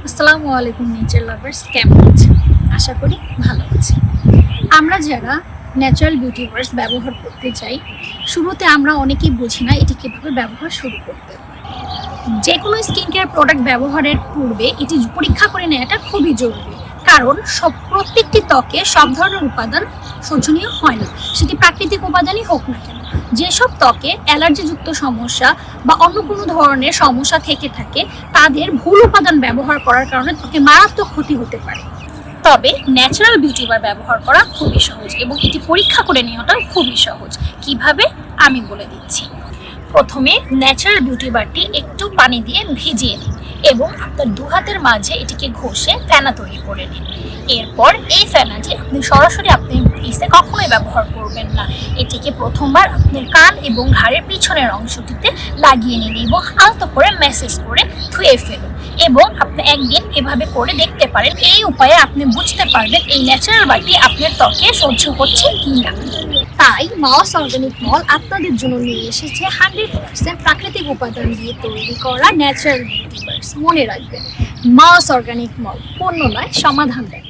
আসসালামু আলাইকুম nature lovers, কেমন আছেন? আশা করি ভালো আছেন। আমরা যারা ন্যাচারাল বিউটি ওয়ার্স ব্যবহার করতে চাই, শুরুতে আমরা অনেকেই বুঝি না এটি কীভাবে ব্যবহার শুরু করতে হয়। যে কোনো স্কিন কেয়ার প্রোডাক্ট ব্যবহারের পূর্বে এটি পরীক্ষা করে নেওয়াটা খুবই জরুরি, কারণ প্রত্যেকটি ত্বকে সব ধরনের উপাদান শোচনীয় হয় না, সেটি প্রাকৃতিক উপাদানই হোক না কেন। যেসব ত্বকে অ্যালার্জিযুক্ত সমস্যা বা অন্য কোনো ধরনের সমস্যা থেকে থাকে, তাদের ভুল উপাদান ব্যবহার করার কারণে ত্বকে মারাত্মক ক্ষতি হতে পারে। তবে ন্যাচারাল বিউটি বার ব্যবহার করা খুবই সহজ এবং এটি পরীক্ষা করে নেওয়াটাও খুবই সহজ। কিভাবে আমি বলে দিচ্ছি। প্রথমে ন্যাচারাল বিউটি বারটি একটু পানি দিয়ে ভিজিয়ে নিন এবং আপনার দু হাতের মাঝে এটিকে ঘষে ফেনা তৈরি করে নিন। এরপর এই ফেনাটি আপনি সরাসরি আপনি ফেসে কখনোই ব্যবহার করবেন না। এটিকে প্রথমবার আপনার কান এবং ঘাড়ের পিছনের অংশটিতে লাগিয়ে নিন এবং আলতো করে ম্যাসেজ করে ধুয়ে ফেলুন। এবং আপনি একদিন এভাবে করে দেখতে পারেন। এই উপায়ে আপনি বুঝতে পারবেন এই ন্যাচারাল বারটি আপনার ত্বকে সহ্য হচ্ছে কি না। তাই মাওস অর্গানিক মল আপনাদের জন্য নিয়ে এসেছে 100% প্রাকৃতিক উপাদান দিয়ে তৈরি করা ন্যাচারাল বিউটি বার্স। মনে রাখবেন, মাওস অর্গানিক মল পণ্য নয়, সমাধান দেয়।